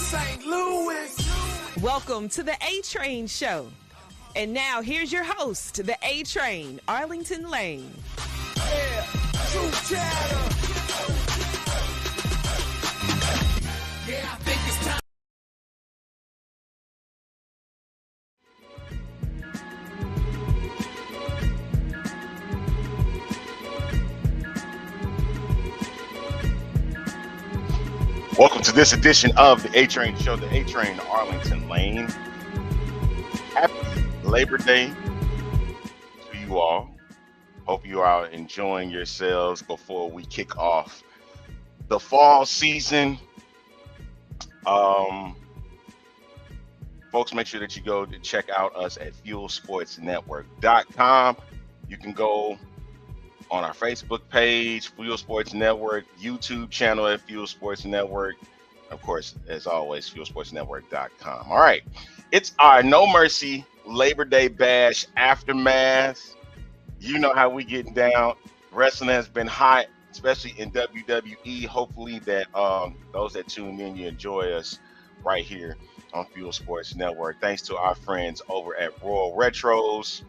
St. Louis. Welcome to the A-Train Show. And now here's your host, the A-Train, Arlington Lane. Yeah, true chatter. Yeah, I think it's time. Welcome to this edition of the A-Train Show, the A-Train Arlington Lane. Happy Labor Day to you all. Hope you are enjoying yourselves before we kick off the fall season. Folks, make sure that you go to check out us at fuelsportsnetwork.com. You can go on our Facebook page, Fuel Sports Network, YouTube channel at Fuel Sports Network. Of course, as always, fuelsportsnetwork.com. All right. It's our No Mercy Labor Day Bash aftermath. You know how we getting down. Wrestling has been hot, especially in WWE. Hopefully that those that tune in, you enjoy us right here on Fuel Sports Network. Thanks to our friends over at Royal Retros,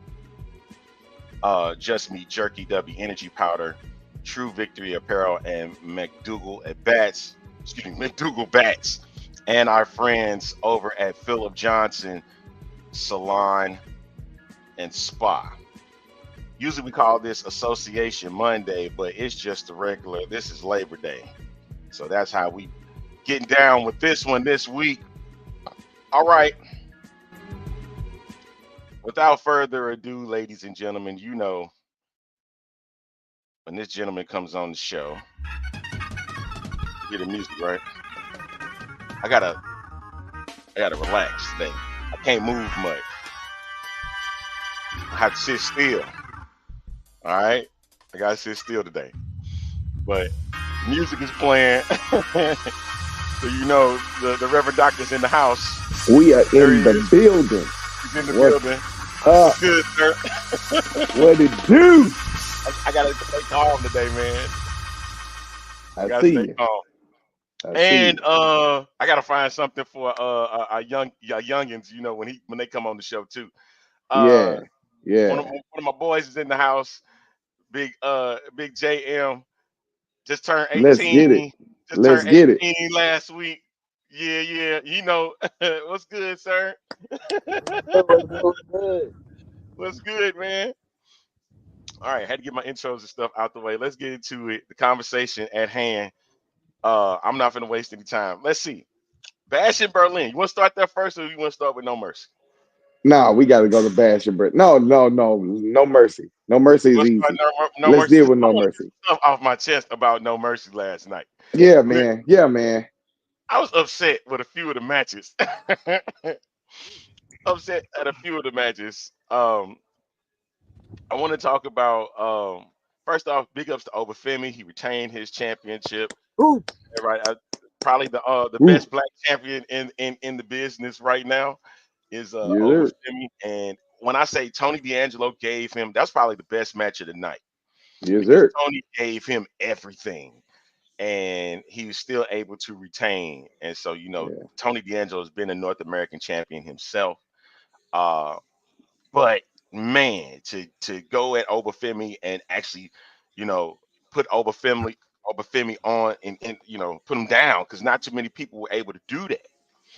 Just Meat Jerky, Dubby Energy Powder, True Victory Apparel, and Macdougall Bats. Macdougall Bats, and our friends over at Philip Johnson Salon and Spa. Usually we call this Association Monday, but it's just a regular. This is Labor Day, so that's how we getting down with this one this week. All right. Without further ado, ladies and gentlemen, you know when this gentleman comes on the show, hear the music, right? I gotta relax today. I can't move much. I have to sit still. All right, I gotta sit still today. But music is playing, so you know the Reverend Doctor's in the house. We are in the building. He's in the building. Good, sir. What it do? I gotta stay calm today, man. I see you. I gotta find something for our youngins, you know, when they come on the show too. Yeah. One of my boys is in the house. Big JM just turned 18. Let's get it. Just turned 18 last week. Yeah. You know what's good, sir? What's good, man? All right, had to get my intros and stuff out the way. Let's get into it. The conversation at hand. I'm not going to waste any time. Let's see. Bash in Berlin. You want to start there first, or you want to start with No Mercy? No, we got to go to Bash in Berlin. No mercy. No Mercy is easy. Let's deal with No Mercy. Stuff off my chest about No Mercy last night. Yeah, man. I was upset with a few of the matches. Upset at a few of the matches. I want to talk about first off, big ups to Obafemi. He retained his championship. Ooh. Right, probably the best black champion in the business right now is Obafemi. And when I say Tony D'Angelo gave him, that's probably the best match of the night. Yes, sir. Tony gave him everything, and he was still able to retain. And so, you know, Tony D'Angelo has been a North American champion himself. But man, to go at Obafemi and actually, you know, put Obafemi on and you know, put him down, because not too many people were able to do that.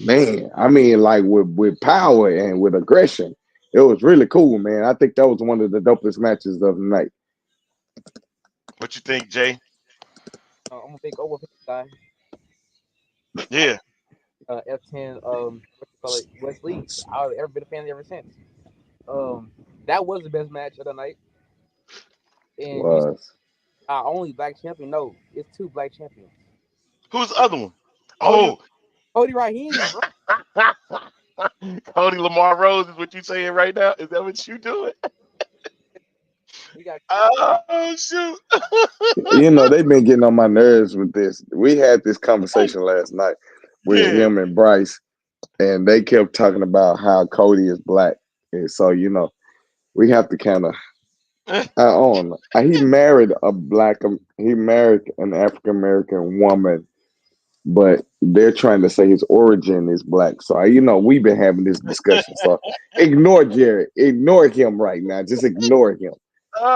Man, I mean, like with power and with aggression, it was really cool, man. I think that was one of the dopest matches of the night. What you think, Jay? I'm a big Obafemi guy. Yeah. F10, what you call it, Wesley. I've ever been a fan ever since. That was the best match of the night. And was our only black champion? No, it's two black champions. Who's the other one? Oh, Cody Raheem. Cody Lamar Rose is what you saying right now? Is that what you doing? Oh shoot! You know, they've been getting on my nerves with this. We had this conversation last night with him and Bryce, and they kept talking about how Cody is black, and so you know, we have to kind of. I don't know. He married an African American woman but they're trying to say his origin is black. So we've been having this discussion. So ignore Jared, ignore him right now. Just ignore him.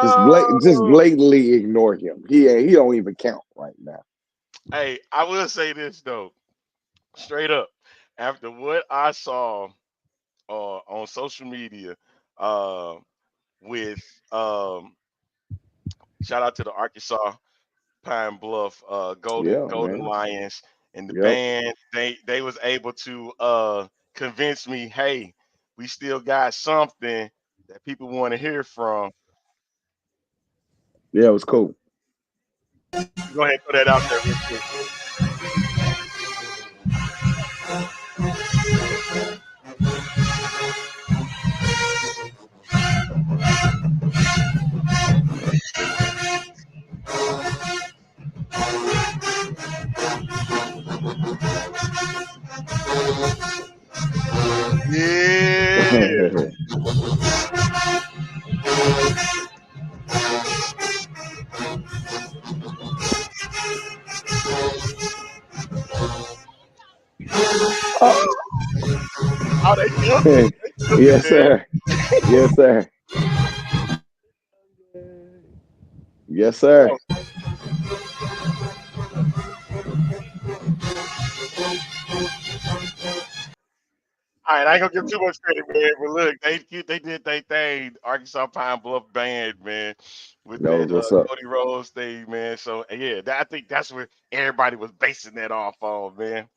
Just Oh, blatantly ignore him. He don't even count right now. hey, I will say this though, straight up. After what I saw on social media, uh, with shout out to the Arkansas Pine Bluff Yeah, Golden man. Lions and the Yep. band, they was able to convince me, hey, we still got something that people want to hear from. Yeah, it was cool. Go ahead and throw that out there real quick. Yeah. Oh, Oh, they killed it. They killed it, yes, man. sir. Yes, sir. Yes, Oh, sir. all right, I ain't gonna give too much credit, man. But look, they did their thing. Arkansas Pine Bluff band, man, with That that was what's up. Cody Rose thing, man. So yeah, I think that's where everybody was basing that off of, man.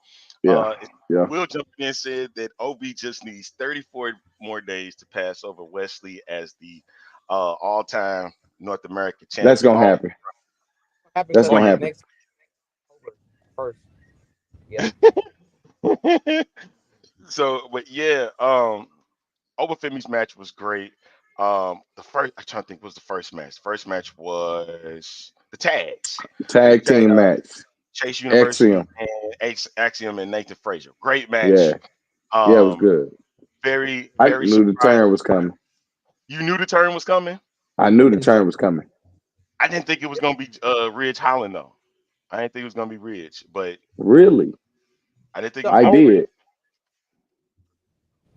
Yeah. Uh, Yeah. Will jumped in and said that OB just needs 34 more days to pass over Wesley as the all-time North American That's champion. gonna happen. Happens That's like gonna Oh happen. next October first. Yeah. yeah. So, but yeah, Obafemi's match was great. The first, I'm trying to think, what was the first match? The first match was the tags. Tag team match. Chase University Axiom. and Axiom and Nathan Frazier. Great match. Yeah. Yeah, it was Um, good. very, I very knew the surprised. turn was coming. You knew the turn was coming. I knew the Didn't see turn was coming. I didn't think it was gonna be Ridge Holland though. I didn't think it was gonna be Ridge, but Really? I didn't think it the was I gonna be only Ridge. did.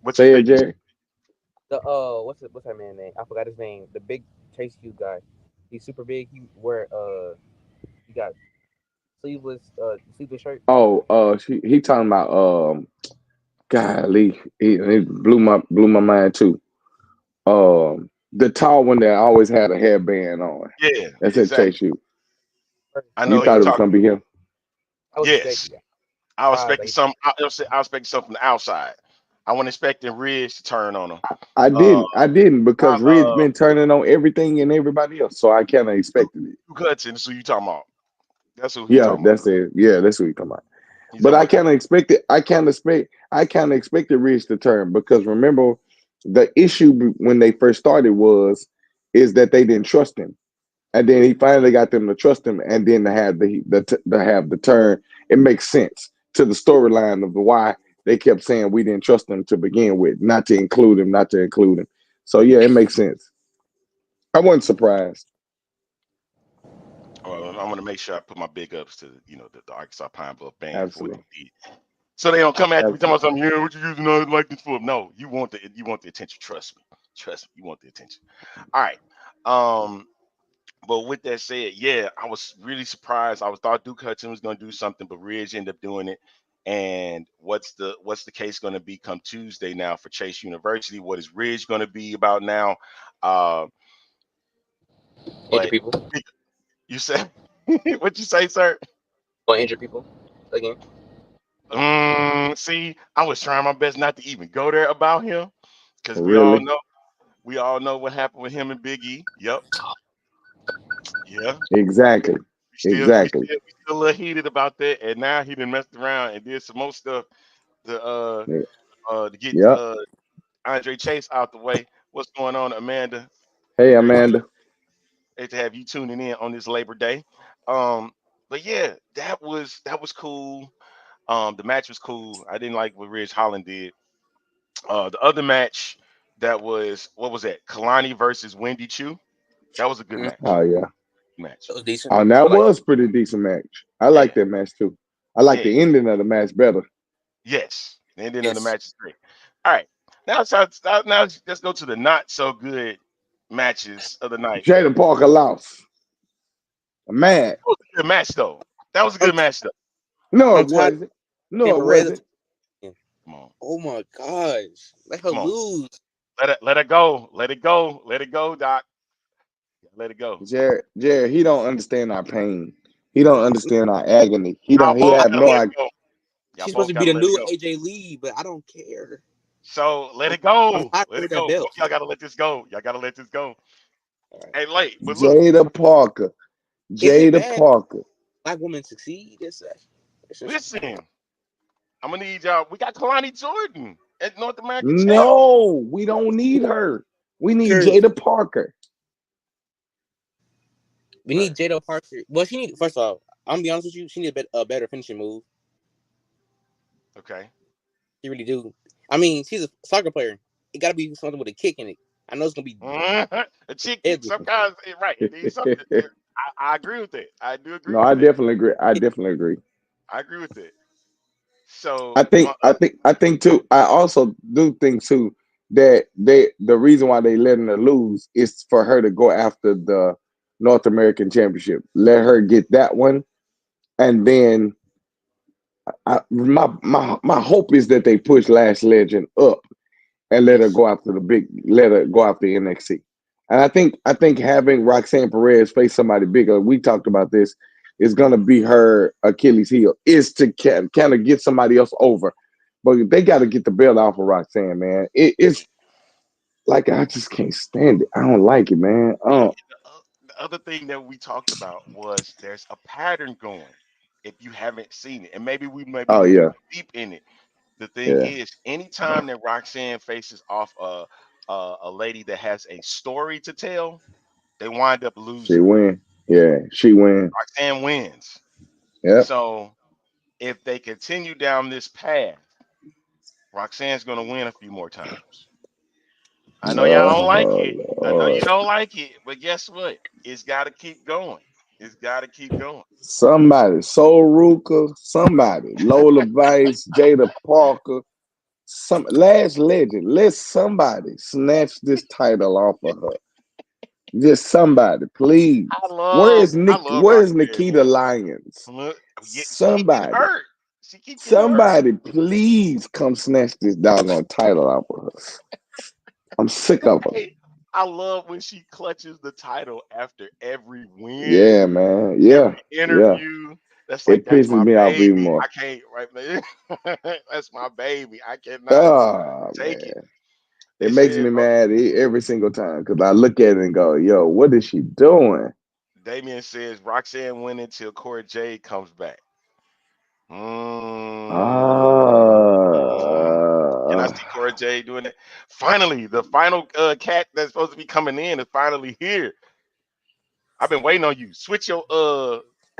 What you Say it, think? Jerry. the what's that man name? I forgot his name. The big Chase U guy. He's super big. He got sleeveless shirt. Oh, he talking about golly, he blew my mind too. The tall one that always had a headband on. Yeah, That's it, exactly. Chase you. I You know who you thought it was talking. gonna be him? I was Yes, expecting that. I was Ah, expecting they some. I was expecting something from the outside. I wasn't expecting Ridge to turn on him. I Uh, didn't. I didn't I, because Ridge been turning on everything and everybody else, so I kind of expected it. Duke Hudson. That's who you talking about. That's who he Yeah, talking about. that's it. Yeah, that's what you talking about. He's But talking I about. kind of expected. I kind of expected Ridge to turn because remember the issue when they first started is that they didn't trust him, and then he finally got them to trust him, and then to have the turn. It makes sense to the storyline of why they kept saying we didn't trust him to begin with, not to include him, not to include him. So yeah, it makes sense. I wasn't surprised. I'm gonna make sure I put my big ups to the Arkansas Pine Bluff band for what Absolutely. they did. So they don't come after me talking Absolutely. about something. Yeah, what you using all like this for? No, you want the attention. Trust me. Trust me. You want the attention. All right. Um, but with that said, yeah, I was really surprised. I thought Duke Hudson was gonna do something, but Ridge ended up doing it. And what's the case going to be come Tuesday now for Chase University? What is Ridge going to be about now? Uh, injure but people. you said what you say, sir? Or injure people again. See, I was trying my best not to even go there about him because Really? we all know what happened with him and Big E. Yep, yeah. Exactly. We still we Exactly. still we still a little heated about that, and now he done messed around and did some more stuff to get Yep. Andre Chase out the way. What's going on, Amanda? Hey, Great Amanda. to have you tuning in on this Labor Day. Um, but yeah, that was cool. The match was cool. I didn't like what Ridge Holland did. The other match that was what was that? Kalani versus Wendy Chu. That was a good Mm, match. Oh yeah. Match. it was decent. Oh, I that like. was pretty decent match. I like Yeah. that match too. I like Yeah. the ending of the match better. Yes. The ending of the Yes. match is great. All right. Now let's go to the not so good matches of the night. Jada Parker lost. I'm mad. That was a good match though. That was a I'm good match though. No, I'm it tired wasn't. of No, it Beretta. wasn't. Come on. Oh my gosh. Let her Come on. lose. Let it go. Let it go. Let it go, Doc. Let it go. Jared, he don't understand our pain. He don't understand our agony. He Y'all don't. He both have gotta no let it idea. go. Y'all She's supposed both to be gotta the let it new go. AJ Lee, but I don't care. So let I'm, it I'm go. tired Let of it that go. Both belt. y'all gotta let this go. Y'all gotta let this go. All right. Hey, late, but look, Jada Parker. Is it Jada bad? Parker. Black women succeed? It's just listen. I'm gonna need y'all. We got Kalani Jordan as North American champ. No, we don't need her. We need Curry. Jada Parker. We Right. need Jada Parker. Well, she need first of all. I'm gonna be honest with you. She need a better finishing move. Okay. She really do. I mean, she's a soccer player. It got to be something with a kick in it. I know it's gonna be A chicken. deadly. Sometimes right. It needs something. I agree with it. I do agree No, with I it. definitely agree. I definitely agree. I agree with it. So I think I think too. I also do think too that the reason why they letting her lose is for her to go after the North American Championship. Let her get that one, and then my hope is that they push Last Legend up and let her Yes. go after let her go after NXT. And I think having Roxanne Perez face somebody bigger, we talked about this, is gonna be her Achilles heel, is to kind of get somebody else over. But they got to get the belt off of Roxanne, man. It's like I just can't stand it. I don't like it, man. Oh, the other thing that we talked about was there's a pattern going. If you haven't seen it, and maybe oh we yeah, deep in it. The thing yeah. is, anytime that Roxanne faces off a lady that has a story to tell, they wind up She losing. win. Yeah, she win. Roxanne wins. Yep. So if they continue down this path, Roxanne's gonna win a few more times. I know y'all don't like Oh it. I know you Lord. don't like it, but guess what? It's got to keep going. It's got to keep going. Somebody, Soul Ruka, somebody, Lola Vice, Jada Parker, some Last Legend. Let somebody snatch this title off of her. Just somebody, please. I love Where is Roxanne, Nikita man. Lyons? Look, she keep getting Somebody, hurt. She keep getting hurt. somebody, please come snatch this doggone title off of her. I'm sick of her. Hey, I love when she clutches the title after every Yeah, win, man. Yeah, every yeah. interview. That's like It that's pisses my me off even baby. more. I can't right, man. That's my baby. I cannot Oh take it. man. It They makes said me mad every single time because I look at it and go, yo, what is she doing? Damien says Roxanne went until Cora Jade comes back. Can I Ah, see Cora Jade doing it? Finally, the final cat that's supposed to be coming in is finally here. I've been waiting on you. Switch your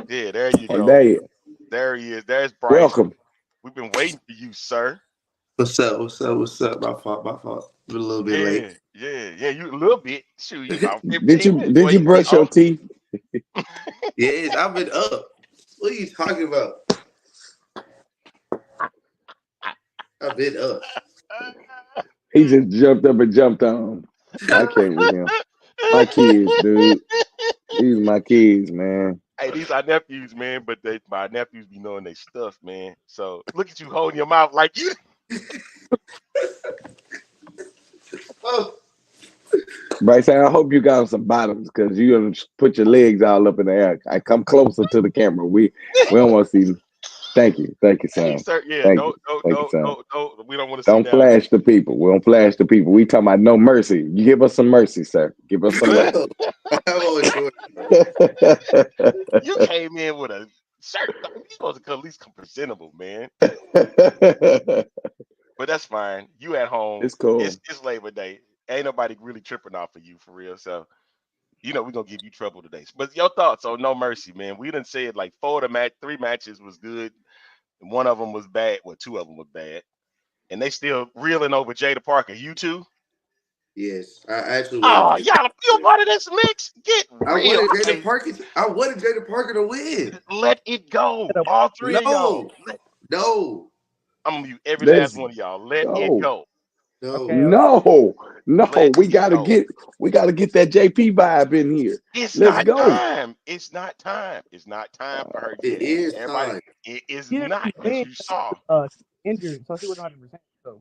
yeah, there you and go. they There he is. There's Bryce. welcome. We've been waiting for you, sir. What's up? What's up? What's up? My fault. My fault. I'm a little bit late. Yeah. You a little bit. Shoot, you about Did 15 you minutes did before you you get brush your on. teeth? Yes, I've been up. What are you talking about? I've been up. He just jumped up and jumped on. I can't with him. My kids, dude. These my kids, man. Hey, these are nephews, man, but my nephews be knowing they stuff, man. So look at you holding your mouth like you. Oh, Bryce, I hope you got some bottoms because you gonna put your legs all up in the air. I come closer to the camera. We don't want to see. Thank you, Hey, Sam. sir, yeah, Thank you, don't, don't, thank you, don't, Sam. don't, don't. We don't want to see Don't down there. flash the people. We don't flash the people. We talking about no mercy. You give us some mercy, sir. Give us some no. mercy. I'm always doing You came in with a shirt. You supposed to come, at least come presentable, man. But that's fine. You at home. It's cool. It's Labor Day. Ain't nobody really tripping off of you for real. So we're gonna give you trouble today. But your thoughts on No Mercy, man. We done said like three matches was good. And one of them was bad. Well, two of them was bad. And they still reeling over Jada Parker. You too? Yes, I actually Oh, wanted. y'all, you a part of this mix? Get I real. wanted Jada Hey, Parker. I wanted Jada Parker to win. let it go. All three of y'all. No, no, I'm gonna mute every last Let's one of y'all. Let it go. go. Okay. no. No, no, Let we it gotta go. get that JP vibe in here. It's Let's not go. time. It's not time. It's not time for her It yet. is Everybody, time. it is She not, didn't as win. you saw. Injured, so she wasn't 100%. So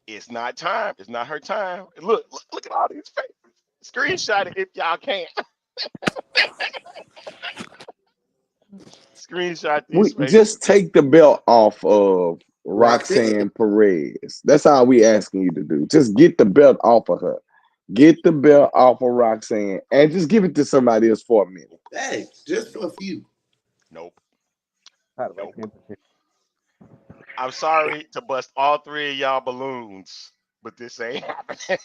It's not time. It's not her time. Look at all these faces. Screenshot it if y'all can. Screenshot We these faces. just take the belt off of Roxanne. Roxanne Perez. That's all we asking you to do. Just get the belt off of her. Get the belt off of Roxanne and just give it to somebody else for a minute. Thanks, just for a few. Nope. I had to write Nope. 10%. I'm sorry to bust all three of y'all balloons, but this ain't happening.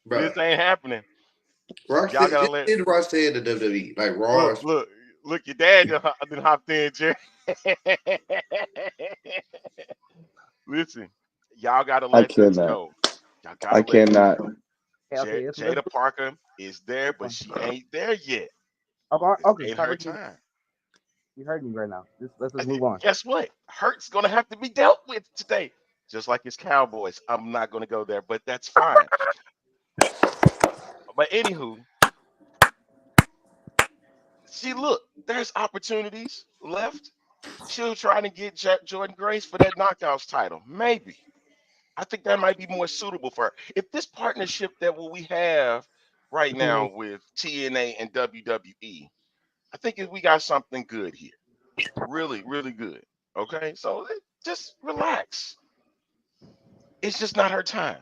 Bro, This ain't happening. Y'all Roxanne gotta just let did Roxanne to WWE like Raw. look. Your dad done hopped in, Jerry. Listen, y'all gotta I let this cannot. go. Y'all I gotta let this cannot. go. Okay, let's Jada do Parker is there, this but one. she ain't there yet. Okay, This okay, ain't stop her breaking. time. You heard me right now. Let's just move on. Guess what? Hurt's gonna have to be dealt with today. Just like his Cowboys. I'm not gonna go there, but that's fine. But anywho, see, look, there's opportunities left. She'll try to get Jordan Grace for that knockouts title. Maybe. I think that might be more suitable for her. If this partnership that what we have right now with TNA and WWE, I think if we got something good here. Really, really good. Okay, so just relax. It's just not her time.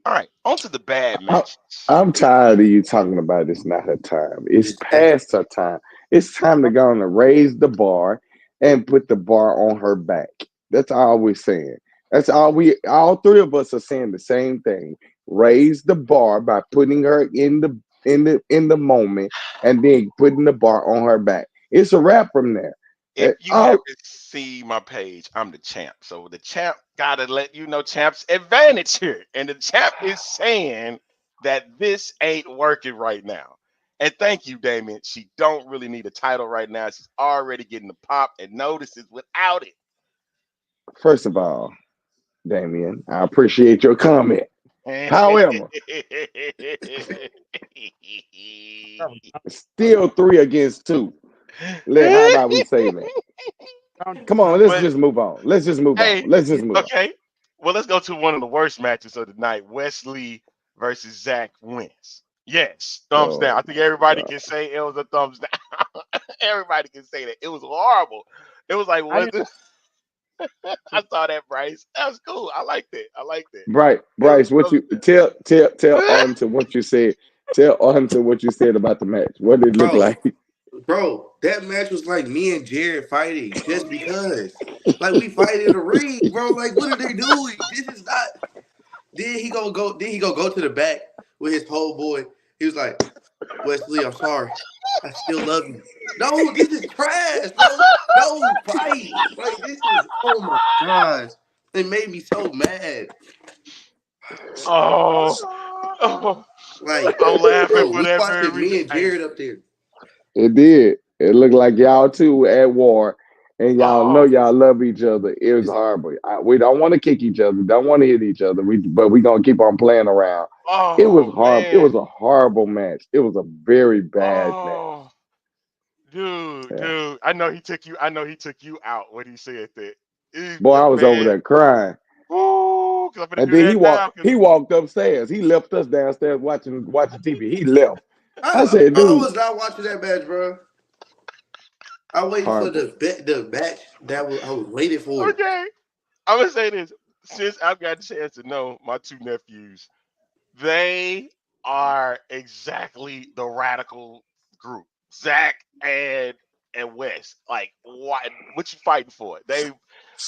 All right, on to the bad I, matches. I'm tired of you talking about it's not her time. It's Exactly. past her time. It's time to go on and raise the bar and put the bar on her back. That's all we're saying. That's all three of us are saying the same thing. Raise the bar by putting her in the moment and then putting the bar on her back. It's a wrap from there. If you Oh, haven't seen my page, I'm the champ. So the champ gotta let you know champ's advantage here. And the champ is saying that this ain't working right now. And thank you, Damien. She don't really need a title right now. She's already getting the pop and notices without first of all, Damien, I appreciate your comment. However, still 3 against 2. How about we say that? Come on, let's but just move on. Let's just move on. hey, Let's just move on. okay. Well, let's go to one of the worst matches of the night: Wesley versus Zach wins. Yes, thumbs down. Oh I think everybody God. can say it was a thumbs down. Everybody can say that it was horrible. It was like I didn't. what? I saw that, Bryce. That was cool. I liked it. I liked it. It was Bryce, what thumbs you tell down. on to what you said. Tell on to what you said about the match. What did it look Bro, like? bro, that match was like me and Jared fighting just because. Like we fight in the ring, bro. Like what are they doing? This is not. Then he go. Then he go to the back with his whole boy. He was like, Wesley, I'm sorry. I still love you. No, this is trash, bro. No fight. Like this is. Oh my gosh, it made me so mad. Oh, oh, Like, I'm laughing bro, for we that very watching reason. me and Hey, Jared up there. It did. It looked like y'all two were at war, and y'all know oh, y'all love each other. It was horrible. We don't want to kick each other. Don't want to hit each other. But we gonna keep on playing around. It was oh horrible. It was man. a horrible match. It was a very bad match. Oh. Dude, Yeah. dude, I know he took you. I know he took you out when he said that. Boy, I was over Man, there crying. woo, cause I'm gonna And do then that now. Cause he walked upstairs. He left us downstairs watching TV. He left. I said, I dude, was not watching that match, bro. I waited for horrible. the match I was waiting for it. okay, I'm gonna say this. Since I've got a chance to know my two nephews, they are exactly the radical group. Zach and Wes. Like, what you fighting for? They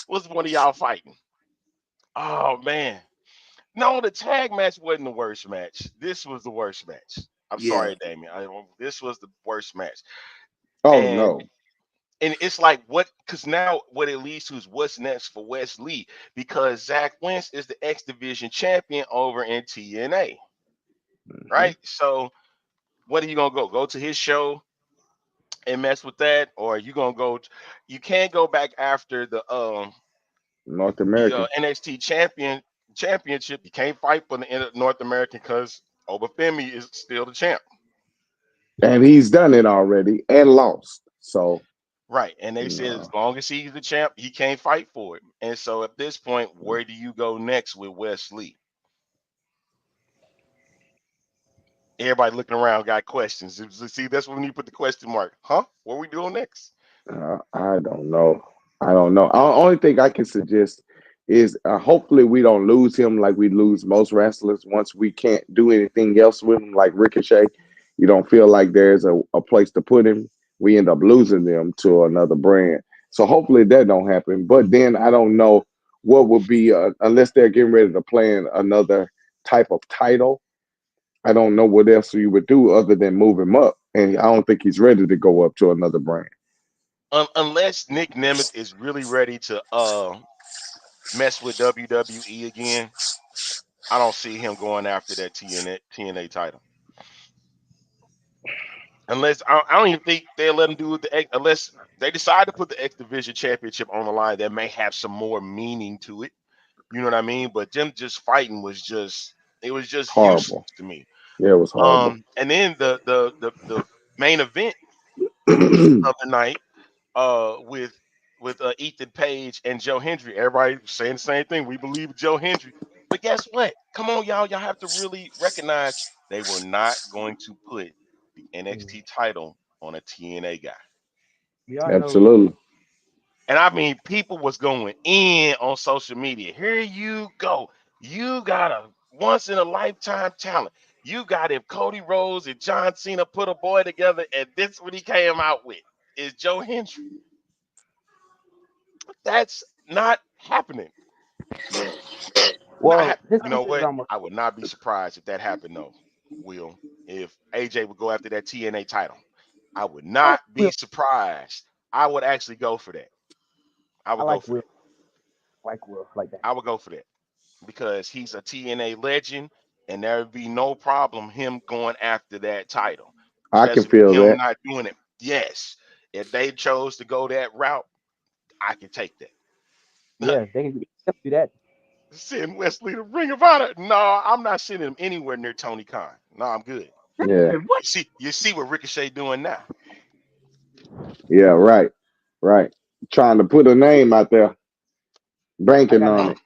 what's one of y'all fighting? Oh man. No, the tag match wasn't the worst match. This was the worst match. I'm Yeah, sorry, Damien. This was the worst match. Oh And no. And it's like what because now what it leads to is what's next for Wesley because Zach Wentz is the X Division champion over in TNA, Mhm. right? So what are you gonna go? Go to his show and mess with that, or you gonna go? You can't go back after North the American. NXT championship. You can't fight for the North American because Obafemi is still the champ. And he's done it already and lost. So, Right. And they said as no. long as he's the champ, he can't fight for it. And so at this point, where do you go next with Wesley? Everybody looking around got questions. See, that's when you put the question mark. Huh? What we doing next? I don't know. I don't know. Only thing I can suggest is hopefully we don't lose him like we lose most wrestlers once we can't do anything else with him, like Ricochet. You don't feel like there's a place to put him. We end up losing them to another brand. So hopefully that don't happen. But then I don't know what would be unless they're getting ready to plan another type of title. I don't know what else you would do other than move him up. And I don't think he's ready to go up to another brand. Unless Nick Nemeth is really ready to mess with WWE again, I don't see him going after that TNA title. Unless I don't even think they'll let him do it unless they decide to put the X Division Championship on the line. That may have some more meaning to it. You know what I mean? But them just fighting was just it was just useless Horrible. to me. Yeah, it was horrible. And then the main event of the night with Ethan Page and Joe Hendry. Everybody saying the same thing. We believe Joe Hendry. But guess what? Come on, y'all. Y'all have to really recognize they were not going to put the NXT title on a TNA guy. We all know. Absolutely. And I mean, people was going in on social media. Here you go. You got a once in a lifetime talent. You got if Cody Rhodes and John Cena put a boy together, and this what he came out with is Joe Hendry. That's not happening. Not Well, his You know sister's what? almost. I would not be surprised if that happened though. Will if AJ would go after that TNA title, I would I like not be Will. surprised. I would actually go for that. I I would go like for Will. that. Like Will. Like that. I would go for that because he's a TNA legend, and there would be no problem him going after that title, I can especially with feel him that. not doing it. Yes, if they chose to go that route, I can take that. Yeah, they can do that. Send Wesley to Ring of Honor. No, I'm not sending him anywhere near Tony Khan. No, I'm good. Yeah. What? You see what Ricochet doing now. Yeah, right. Right. Trying to put a name out there, I banking got an on Mm. it.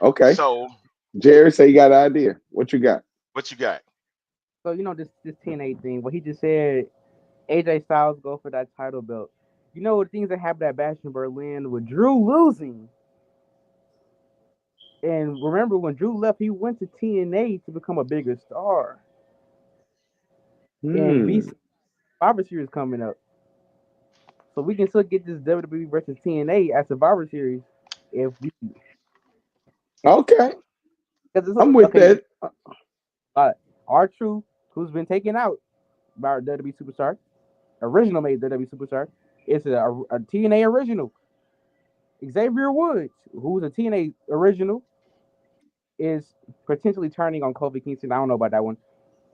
Okay. So Jerry say you got an idea. What you got? what you got? So this TNA thing. What he just said. AJ Styles go for that title belt. You know the things that happened at Bash in Berlin with Drew losing. And remember when Drew left, he went to TNA to become a bigger star. And Hmm. VC Survivor Series coming up. So we can still get this WWE versus TNA at Survivor Series if we Okay. because it's I'm with okay. that. R Truth, who's been taken out by our WWE superstar, original made WWE superstar, it's a TNA original. Xavier Woods, who's a TNA original, is potentially turning on Kofi Kingston. I don't know about that one.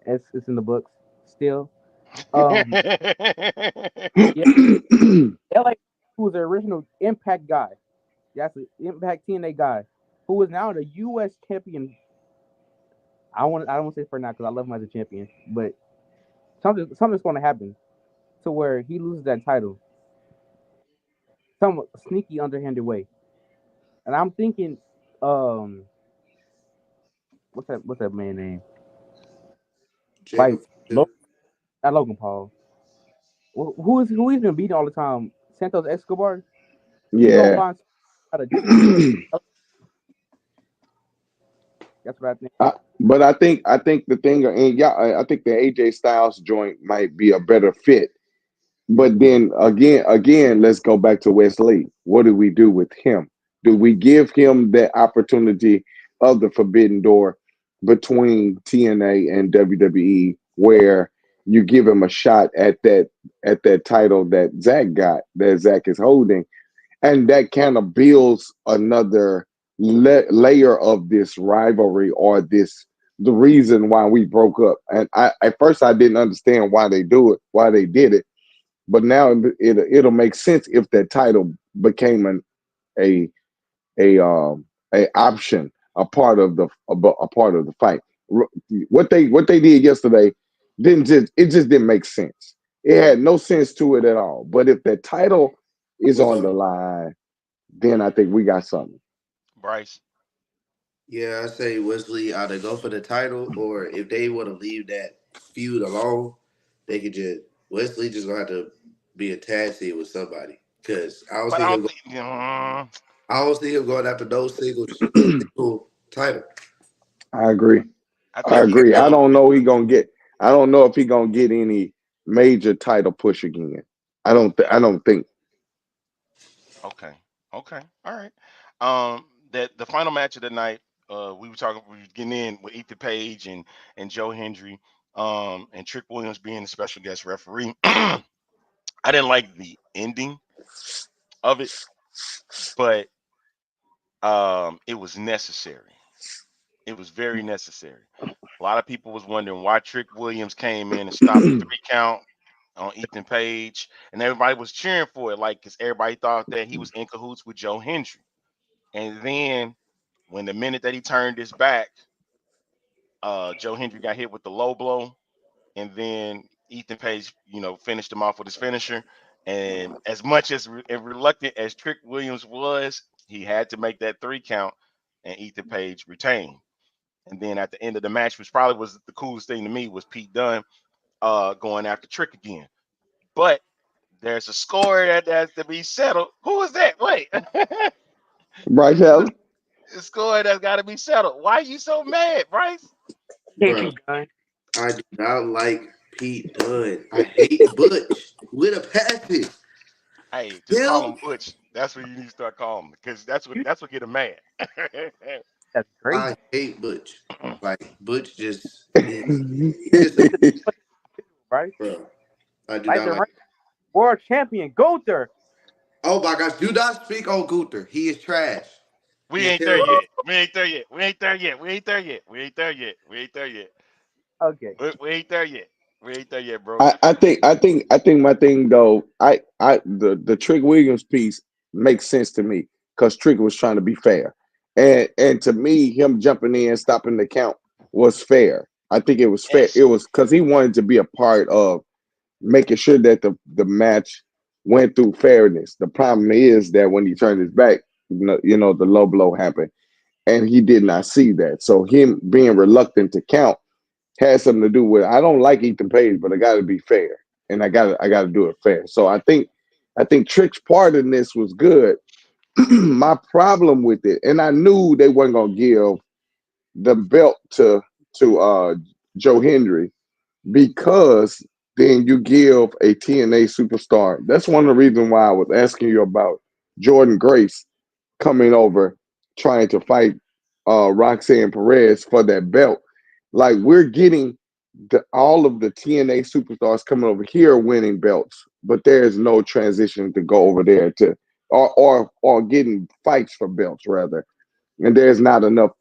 It's in the books still. Um, yeah, LA, who was the original Impact guy. That's the Impact TNA guy, who is now the U.S. champion. I don't want to say for now because I love him as a champion, but something's going to happen to where he loses that title, some sneaky underhanded way. And I'm thinking, um, what's that man name? Jalen Like Ford. not Logan Paul. Who he's been beating all the time? Santos Escobar. He's gonna Yeah. find how to cheat. That's what I think. But I think the thing and yeah, I think the AJ Styles joint might be a better fit. Yeah. But then again, let's go back to Wesley. What do we do with him? Do we give him the opportunity of the forbidden door between TNA and WWE where you give him a shot at that title that Zach got, that Zach is holding, and that kind of builds another layer of this rivalry or this the reason why we broke up. And I at first I didn't understand why they do it, why they did it, but now it'll make sense if that title became a a option, a part of a part of the fight. What they did yesterday didn't just it just didn't make sense. It had no sense to it at all. But if the title is Was on on. the line, then I think we got something. Bryce. Yeah, I say Wesley either go for the title or if they want to leave that feud alone, they could just Wesley just gonna have to be a tag team with somebody. Cause But I don't think I don't see him going after no single title. I agree. I I think he agree. I still don't know he gonna get. I don't know if he gonna get any major title push again. I don't think. okay. Okay. All right. That the final match of the night, we were getting in with Ethan Page and Joe Hendry, and Trick Williams being the special guest referee. I didn't like the ending of it, but it was necessary. It was very necessary. A lot of people was wondering why Trick Williams came in and stopped the 3 count on Ethan Page, and everybody was cheering for it, like because everybody thought that he was in cahoots with Joe Hendry. And then when the minute that he turned his back, Joe Hendry got hit with the low blow, and then Ethan Page, finished him off with his finisher. And as much as and reluctant as Trick Williams was, he had to make that 3 count, and Ethan Page retained. And then at the end of the match, which probably was the coolest thing to me, was Pete Dunne going after Trick again. But there's a score that has to be settled. Who is that? Wait, Bryce there's Allen. a score that's got to be settled. Why are you so mad, Bryce? Bro, KP done. I do not like Pete Dunne. I hate Butch with a passion. Hey, just call Him, him Butch. That's what you need to start calling him because You that's what get him mad. that's crazy. I hate Butch. Like Butch just is. He's just a Right? bro. I do Like not the like. world champion, Gunther. Oh my gosh, do not speak on Gunther. He is trash. We He's ain't there terrible. yet. We ain't there yet. We ain't there yet. We ain't there yet. We ain't there yet. We ain't there yet. Okay. We ain't there yet. We ain't there yet, bro. I think my thing though, the Trick Williams piece makes sense to me because Trick was trying to be fair, and to me, him jumping in, stopping the count was fair. I think it was fair. Yes. It was because he wanted to be a part of making sure that the match went through fairness. The problem is that when he turned his back, the low blow happened, and he did not see that. So him being reluctant to count has something to do with I don't like Ethan Page, but I got to be fair, and I got to do it fair. So I think Trick's part in this was good. My problem with it, and I knew they weren't gonna give the belt to Joe Hendry because then you give a TNA superstar. That's one of the reasons why I was asking you about Jordan Grace coming over trying to fight Roxanne Perez for that belt. Like we're getting all of the TNA superstars coming over here winning belts, but there's no transition to go over there to or getting fights for belts rather. And there's not enough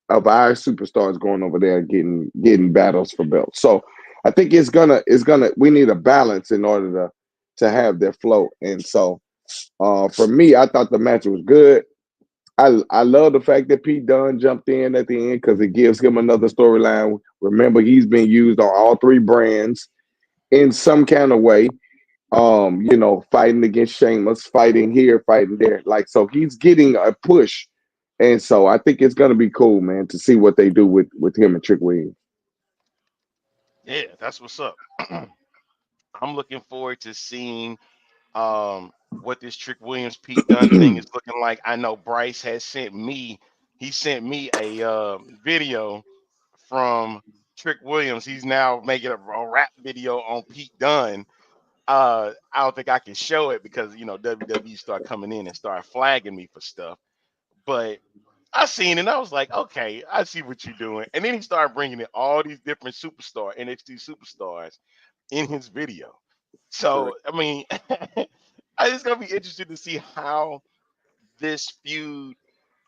of our superstars going over there getting battles for belts. So I think it's gonna we need a balance in order to have their flow. And so for me, I thought the match was good. I love the fact that Pete Dunne jumped in at the end because it gives him another storyline. Remember, he's been used on all three brands in some kind of way. Fighting against Sheamus, fighting here, fighting there. Like so, he's getting a push, and so I think it's gonna be cool, man, to see what they do with him and Trick Williams. Yeah, that's what's up. I'm looking forward to seeing what this Trick Williams Pete Dunne thing is looking like. I know Bryce has sent me a video from Trick Williams. He's now making a rap video on Pete Dunne. I don't think I can show it because WWE start coming in and start flagging me for stuff. But I seen it and I was like, okay, I see what you're doing. And then he started bringing in all these different NXT superstars. in his video. So I mean, it's gonna be interesting to see how this feud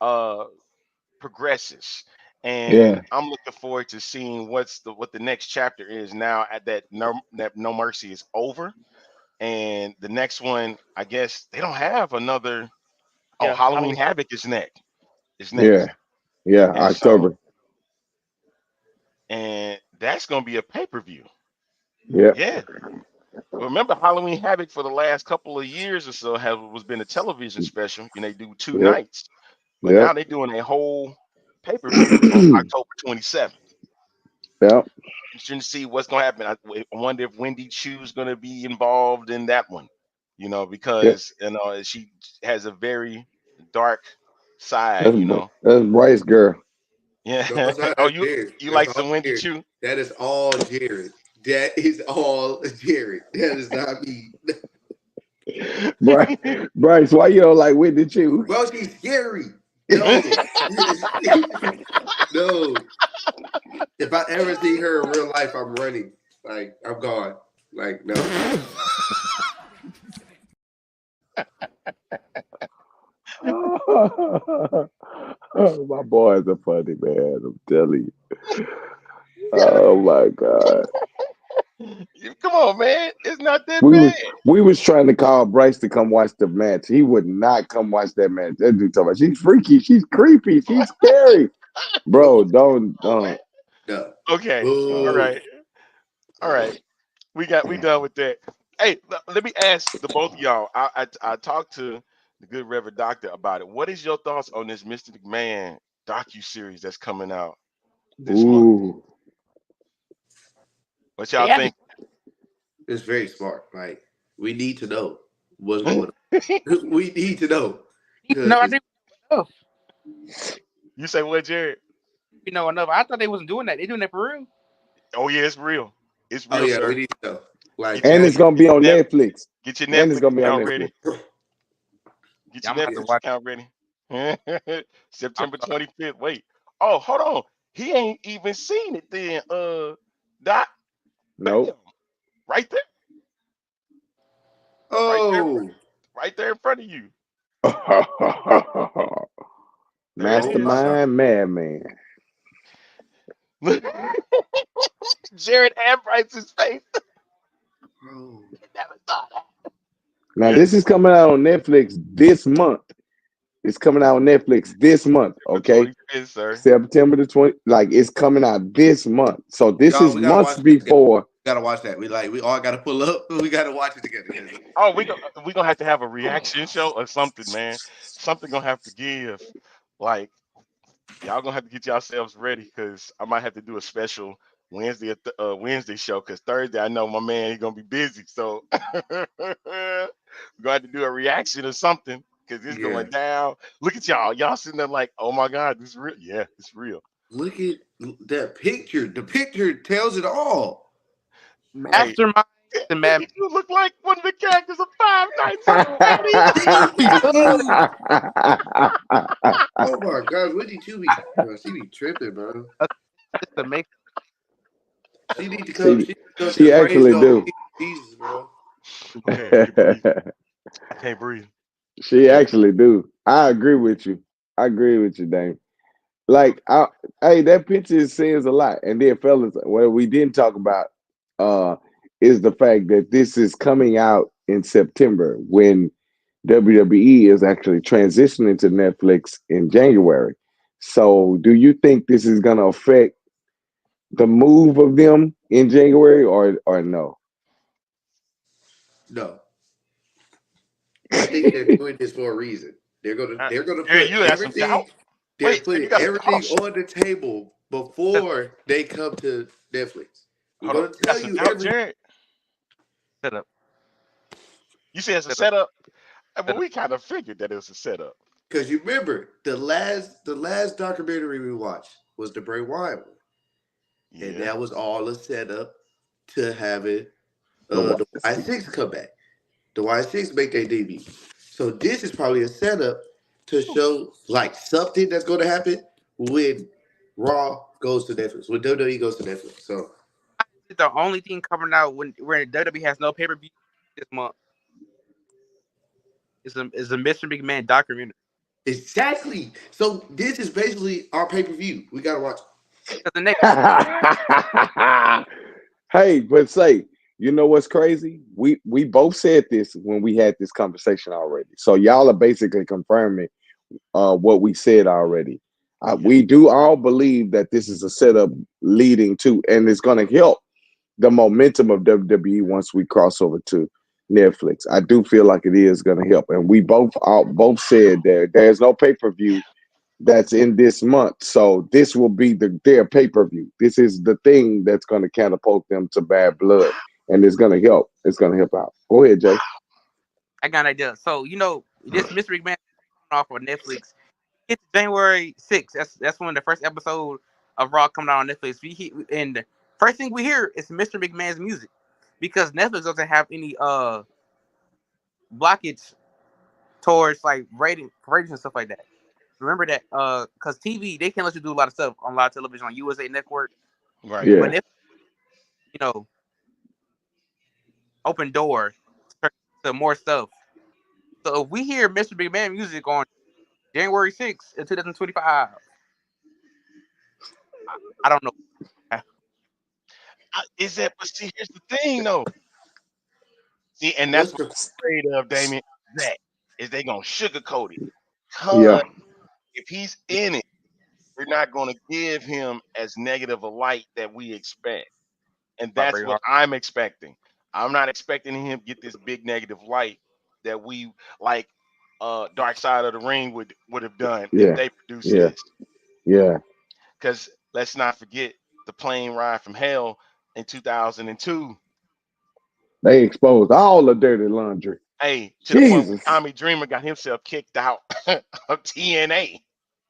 uh progresses. And Yeah, I'm looking forward to seeing what the next chapter is now at that No Mercy is over. And the next one, I guess they don't have another. Oh, Yeah, Halloween Halloween. Havoc is next. Is yeah, next. yeah. And so October. and that's gonna be a pay-per-view. Yeah, Yeah. Remember Halloween Havoc for the last couple of years or so has was been a television special. They do two yep, nights, but now yep, they're doing a whole pay-per-view on October 27th. yep. Interesting to see what's gonna happen. I wonder if Wendy Chu's gonna be involved in that one. Yeah. Because she has a very dark side. That's that's Bryce girl. No, Yeah. it's not. Oh, That's you Jared. you That's like all some Wendy Jared. Chu? That is all Jared. That is all Jared. That is not me. Bryce, Bryce, why you don't like Whitney Chu? Bro, she's scary. No. No. If I ever see her in real life, I'm running. Like, I'm gone. Like, no. My boys are funny, man. I'm telling you. Oh my God. Come on, man. It's not that We bad. was we was trying to call Bryce to come watch the match. He would not come watch that match. That dude talking about she's freaky, she's creepy, she's scary. Bro, Bro, don't. no. Okay. All Boo. right. All right. We done with that. Hey, let me ask the both of y'all. I talked to the good Reverend Doctor about it. What is your thoughts on this Mr. McMahon docu-series that's coming out this month? Ooh. What They y'all have to. think? It's very smart. Like, we need to know what's going on. We need to know. No, I Because, think enough. You say what, Jared? We know enough. I thought they wasn't doing that. They doing that for real. Oh yeah, it's real. It's oh, real, yeah, we sir. need to know. Like, Get your And it's that, gonna get be on your net Netflix. get your And it's Netflix gonna be on account Netflix. ready. Get Yeah, your I'm gonna have to Netflix watch. account ready. I'm September sorry. 25th. Wait. Oh, hold on. He ain't even seen it then. Doc, bam, Nope. right there, right there, oh, right there in front of you. There it oh, is. my God. Mastermind madman. Jared and Bryce's face. Oh. Never thought that. Now Yeah, this is coming out on Netflix this month. It's coming out on Netflix this month, September okay? 25th, sir. September the 20th. Like it's coming out this month. So this Y'all, is we got to watch months that together. before. We got to watch that. We all got to pull up. We got to watch it together. Oh, we gonna have to have a reaction show or something, man. Something gonna have to give. Like y'all gonna have to get yourselves ready because I might have to do a special Wednesday show because Thursday I know my man he gonna be busy, so we're gonna have to do a reaction or something because it's Yeah. going down. Look at y'all sitting there like, oh my god, this is real. Yeah, it's real. Look at that picture. The picture tells it all. Hey, Mastermind the look mad. at you look like one of the characters of Five Nights at Freddy's. Oh my God, what did you be? Bro, she be tripping, bro. Just to make She need to come. she, She need to go to she the praise actually dome. do. Jesus, bro. Okay, I can't breathe. I can't breathe. She Yeah. actually do. I agree with you. I agree with you, Dame. Like, hey, that picture says a lot. And then, fellas, what we didn't talk about uh, is the fact that this is coming out in September when WWE is actually transitioning to Netflix in January. So, do you think this is going to affect the move of them in January or no? No, I think they're doing this for a reason. They're gonna Jared, put you got some doubt. everything. They're Wait, you putting got some everything doubt. on the table before they come to Netflix. We're Hold on, gonna you got tell some you doubt, everything. Jared. set up. You say it's a Set up. setup. But Set up. we kind of figured that it was a setup. Because you remember the last documentary we watched was the Bray Wyatt one, and Yeah. that was all a setup to having The the Y6 come back. The Y6 make their debut. So this is probably a setup to show like something that's going to happen when Raw goes to Netflix, when WWE goes to Netflix. So the only thing coming out when WWE has no pay-per-view this month is a Mr. McMahon documentary. Exactly. So this is basically our pay per view. We gotta watch. Because the next Hey, but say, you know what's crazy? We both said this when we had this conversation already. So y'all are basically confirming what we said already. Yeah. We do all believe that this is a setup leading to, and it's going to help the momentum of WWE once we cross over to Netflix. I do feel like it is going to help, and we both said there's no pay per view that's in this month, so this will be their pay per view. This is the thing that's going to catapult them to Bad Blood, and it's going to help. It's going to help out. Go ahead, Jay. I got an idea. So this Mr. McMahon off on Netflix. It's January 6th. That's when the first episode of Raw coming out on Netflix. And the first thing we hear is Mr. McMahon's music because Netflix doesn't have any blockage towards like ratings and stuff like that. Remember that because TV they can let you do a lot of stuff on live television on USA Network, Right. but Yeah, Netflix, you know, open door to more stuff. So if we hear Mr. McMahon music on January 6th, 2025, I don't know. Is that? But see, here's the thing, though. See, and that's What's what the I'm afraid of, Damien. That is they gonna sugarcoat it. yeah, Cause if he's in it, we're not gonna give him as negative a light that we expect. And About that's Bray what Hart. I'm expecting. I'm not expecting him to get this big negative light that we like Dark Side of the Ring would have done if yeah, they produced yeah, this. yeah. Because let's not forget the plane ride from hell in 2002. They exposed all the dirty laundry. Hey, to the point where Jesus. Tommy Dreamer got himself kicked out of TNA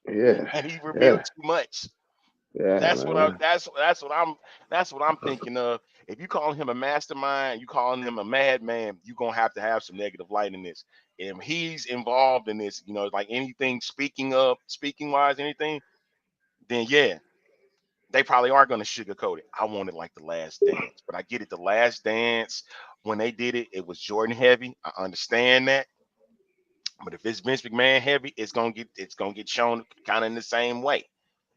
Yeah, and he revealed yeah, too much. yeah, That's what I man. that's what I'm thinking of. If you call him a mastermind, you calling him a madman, you're gonna have some negative light in this. And he's involved in this, like anything speaking wise, anything, then yeah, they probably are gonna sugarcoat it. I wanted like the last dance, but I get it. The last dance, when they did it, it was Jordan heavy. I understand that. But if it's Vince McMahon heavy, it's gonna get shown kind of in the same way,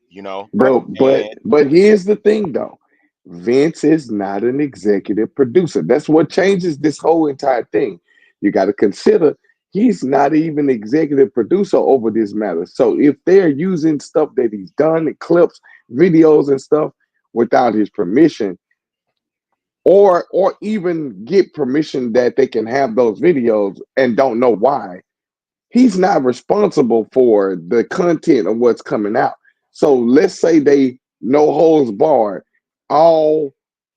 you know. But but And but here's the thing though. Vince is not an executive producer. That's what changes this whole entire thing. You got to consider he's not even executive producer over this matter. So if they're using stuff that he's done, clips, videos and stuff without his permission, or even get permission that they can have those videos and don't know why, he's not responsible for the content of what's coming out. So let's say they no holds barred, all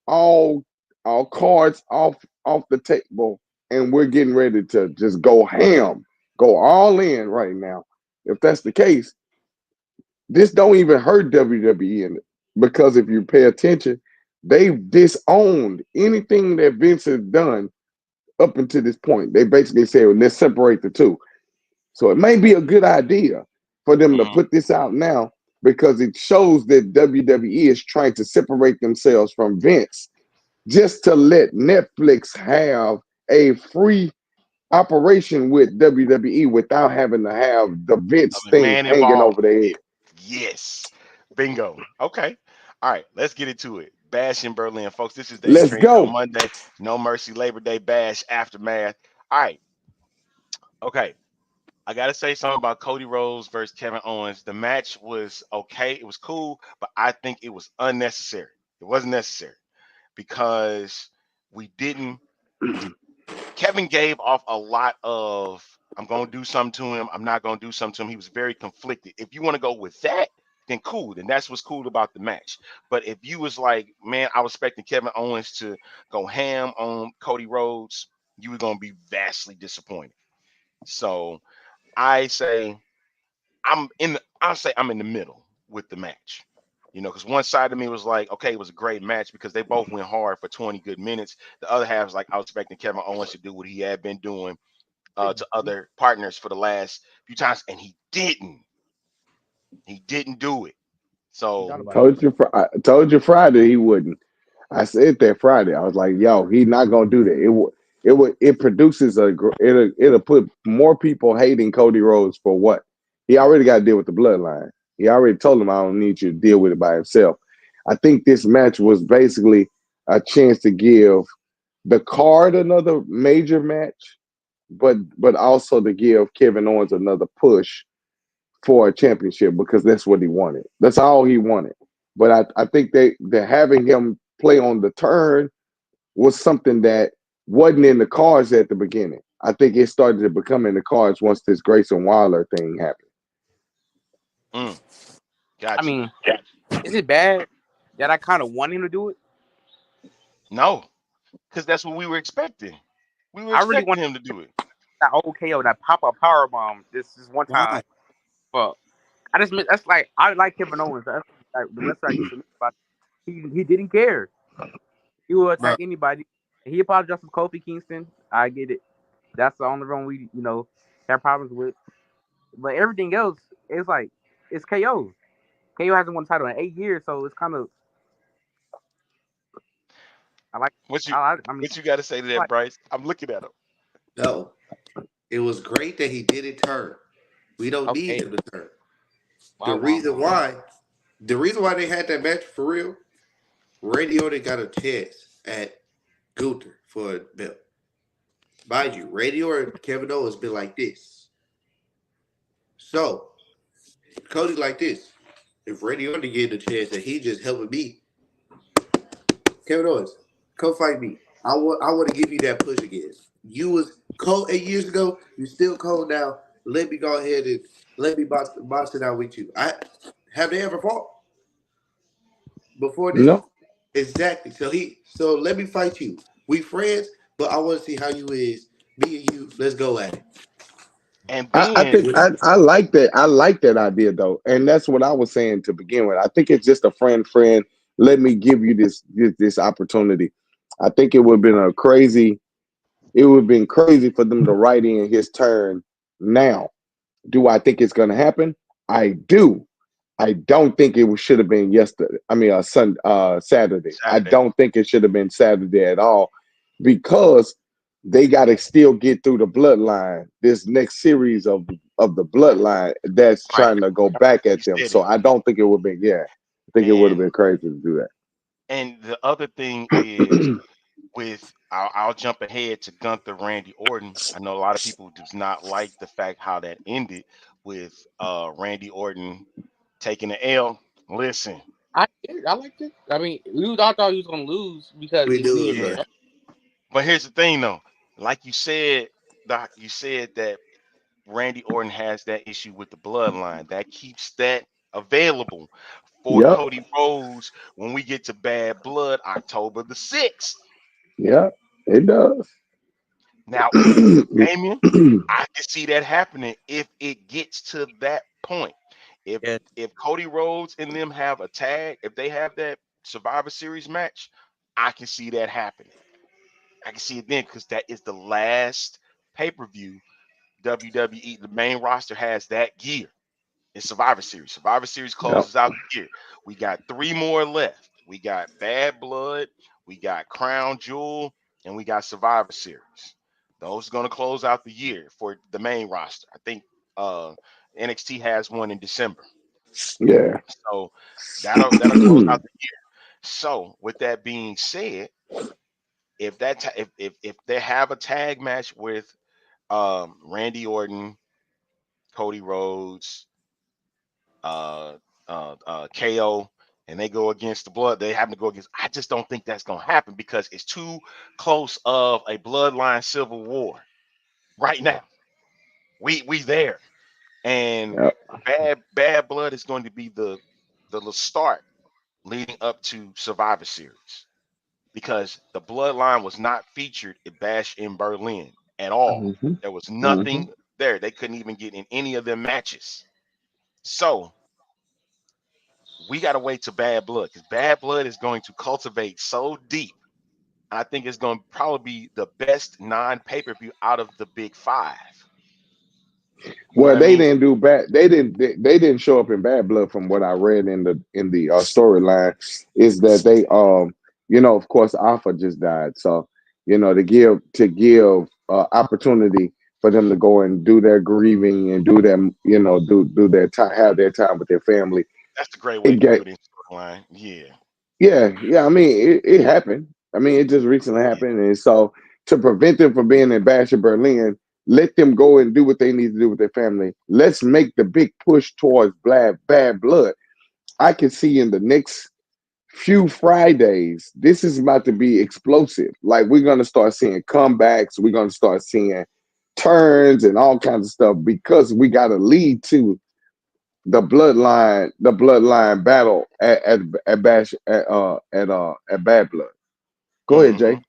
all all cards off the table, and we're getting ready to just go ham, go all in right now. If that's the case, this don't even hurt WWE in it because if you pay attention, they've disowned anything that Vince has done up until this point. They basically say, well, let's separate the two. So it may be a good idea for them to mhm, put this out now because it shows that WWE is trying to separate themselves from Vince just to let Netflix have a free operation with WWE without having to have the Vince a thing McMahon hanging involved. over their head. Yes. Bingo. Okay. All right. Let's get into it. Bash in Berlin, folks. This is the A Let's Train Show go. Monday. No Mercy Labor Day Bash Aftermath. All right. Okay. I got to say something about Cody Rhodes versus Kevin Owens. The match was okay. It was cool, but I think it was unnecessary. It wasn't necessary because we didn't. Kevin gave off a lot of I'm gonna do something to him. I'm not gonna do something to him. He was very conflicted. If you want to go with that, then cool. Then that's what's cool about the match. But if you was like, man, I was expecting Kevin Owens to go ham on Cody Rhodes, you were gonna be vastly disappointed. So I say I'll say I'm in the middle with the match. Because one side of me was like, okay, it was a great match because they both went hard for 20 good minutes. The other half was like, I was expecting Kevin Owens to do what he had been doing to other partners for the last few times, and he didn't. He didn't do it. You So thought about it. Told you, I told you Friday he wouldn't. I said that Friday. I was like, "Yo, he not gonna do that. It produces it'll put more people hating Cody Rhodes for what? He already got to deal with the bloodline. He already told him I don't need you to deal with it by himself. I think this match was basically a chance to give the card another major match, but also to give Kevin Owens another push for a championship because that's what he wanted. That's all he wanted. But I think they having him play on the turn was something that wasn't in the cards at the beginning. I think it started to become in the cards once this Grayson Waller thing happened. Mm, I got you. mean, is it bad that I kind of want him to do it? No, because that's what we were expecting. We were I really expecting want him to do it. that old KO, that pop up power bomb. This is one Why? time, but I just that's like I like Kevin Owens. That's like the wrestler I used to know about. He didn't care. He would Bro, attack anybody. He apologized for Kofi Kingston. I get it. That's the only one we have problems with. But everything else, it's like it's KO. KO hasn't won the title in 8 years, so it's kind of I like What you I mean what you got to say to that, like Bryce? I'm looking at him. no. It was great that he didn't turn. We don't need okay, him to turn. The Wow, wow, reason wow. why, the reason why they had that match for real, Randy Orton got a chance at Gunther for a belt. Mind you, Randy Orton, Kevin Owens been like this. So Cody like this. If Randy Orton get the chance that he just helping me, Kevin Owens, come fight me. I want to give you that push again. You was cold 8 years ago. You still cold now. Let me go ahead and let me box it out with you. I have they ever fought before this? No, Exactly. So let me fight you. We friends, but I want to see how you is. Me and you, let's go at it. And I then think I like that. I like that idea though, and that's what I was saying to begin with. I think it's just a friend. Let me give you this opportunity. I think it would have been a crazy. It would have been crazy for them to write in his turn now. Do I think it's going to happen? I do. I don't think it should have been yesterday. I mean, Saturday. I Saturday. don't think it should have been Saturday at all because they got to still get through the bloodline. This next series of the bloodline that's Right. trying to go back You at them. said So it. I don't think it would be. Yeah, I think it would have And been crazy to do that. the other thing is with I'll jump ahead to Gunther Randy Orton. I know a lot of people does not like the fact how that ended with Randy Orton taking the L. Listen, I liked it. I mean, I thought he was gonna lose because We he do, needed yeah. the But here's the thing though. Like you said, Doc, you said that Randy Orton has that issue with the bloodline. That keeps that available for Yep. Cody Rhodes when we get to Bad Blood October the 6th. Yep. It does. Now, Damien, I can see that happening if it gets to that point. If yeah. if Cody Rhodes and them have a tag, if they have that Survivor Series match, I can see that happening. I can see it then because that is the last pay-per-view WWE, the main roster has that gear. It's Survivor Series. Survivor Series Yep. closes out the year. We got three more left. We got Bad Blood, we got Crown Jewel, and we got Survivor Series. Those are going to close out the year for the main roster. I think uh, NXT has one in December, Yeah. so that'll close out the year. So with that being said, if if they have a tag match with Randy Orton, Cody Rhodes, uh, KO, and they go against the blood. They happen to go against. I just don't think that's gonna happen because it's too close of a bloodline civil war right now. We there, and Yep. bad blood is going to be the start leading up to Survivor Series because the bloodline was not featured at Bash in Berlin at all. Hmm. There was Hmm. nothing there. They couldn't even get in any of their matches. So we got to wait to Bad Blood because Bad Blood is going to cultivate so deep. I think it's going to probably be the best non pay per view out of the big five. You know Well, what I they mean? didn't do bad. They didn't show up in Bad Blood from what I read in the storyline. Is that of course, Alpha just died. So, to give opportunity for them to go and do their grieving and do them, do their time, have their time with their family. That's the great way It to do get it in storyline. Yeah. yeah. I mean, it happened. I mean, it just recently Yeah. happened, and so to prevent them from being in Bash of Berlin, let them go and do what they need to do with their family. Let's make the big push towards bad blood. I can see in the next few Fridays, this is about to be explosive. Like we're gonna start seeing comebacks, we're gonna start seeing turns and all kinds of stuff because we got to lead to the bloodline battle at Bash at Bad Blood. Go ahead, Mm-hmm.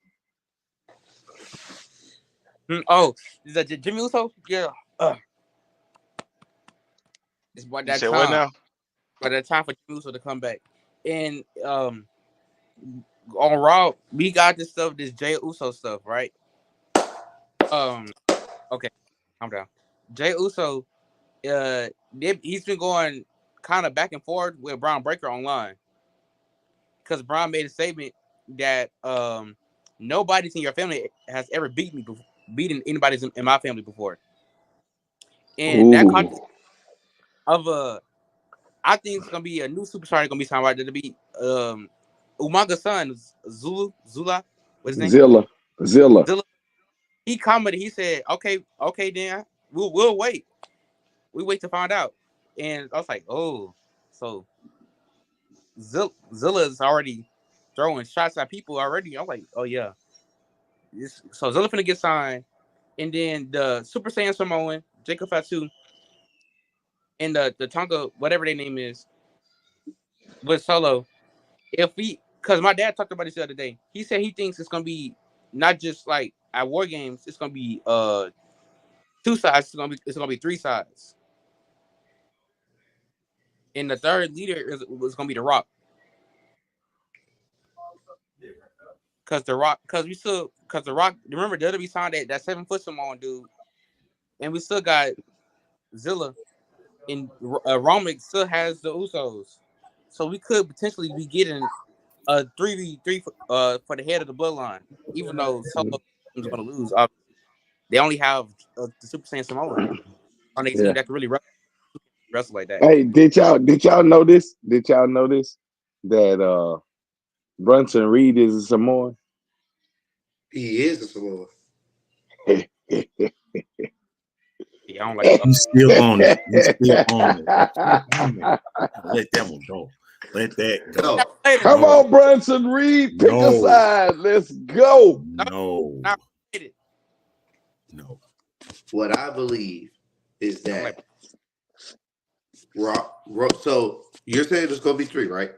Jay. Oh, is that Jimmy Uso? Yeah. It's about You that said what time. now? By that time for Jimmy Uso to come back. And on Raw, we got this stuff, this Jay Uso stuff, right? Okay, calm down. Jay Uso, he's been going kind of back and forth with Braun Breaker online because Braun made a statement that nobody's in your family has ever beaten anybody's in my family before. And that Ooh, context of I think it's gonna be a new superstar. Gonna be signed right there to be Umanga's son, Zula, what's his name? Zilla. Zilla. He commented. He said, "Okay, then we'll wait. We wait to find out." And I was like, "Oh, so Zilla is already throwing shots at people already." I'm like, "Oh yeah." So Zilla finna get signed, and then the Super Saiyan Samoan Jacob Fatu and the Tonga whatever their name is with Solo. If we, because my dad talked about this the other day, he said he thinks it's gonna be not just like at War Games. It's gonna be two sides. It's gonna be three sides, and the third leader was gonna be the Rock. Because the Rock, because the Rock. Remember, the other signed that 7 foot Samoan dude, and we still got Zilla, and Romick still has the Usos, so we could potentially be getting a 3v3 for the head of the bloodline, even though Solo is gonna lose. They only have the Super Saiyan Samoan on their team Yeah. that can really wrestle like that. Hey, did y'all know this? Did y'all know this? That Brunson Reed is a Samoan? He is a Samoan. Yeah, I don't like. You still on it. You still on it. You still on it. Let that one go. Let that go. No, Come No. on, Brunson Reed, pick a No. side. Let's go. No. Not it. No. what I believe is I'm that like, So you're saying there's gonna be three, right?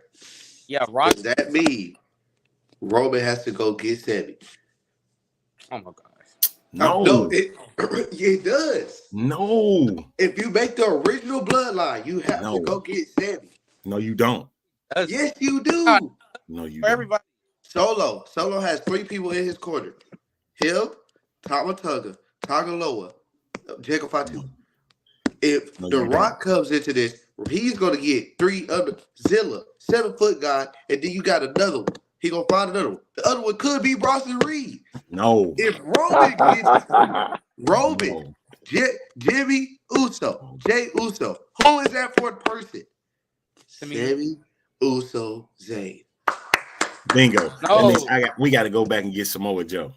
yeah, Rock. Does that mean Roman has to go get Sammy? Oh my gosh. No. No, it does. No. If you make the original bloodline, you have to No. go get Sammy. No, you don't. That's Yes, you God, do. No, you for don't. everybody. Solo has three people in his corner: him, Tamatunga, Tagaloa, Jacob Fatu. If No, The you Rock comes into this, he's gonna get three other Zilla, 7 foot guy, and then you got another one. He gonna find another one. The other one could be Bronson Reed. No. If Roman gets Roman, No. Jimmy Uso, Jay Uso, who is that fourth person? Sammy Uso Zayn. Bingo. That No. means we got to go back and get Samoa Joe.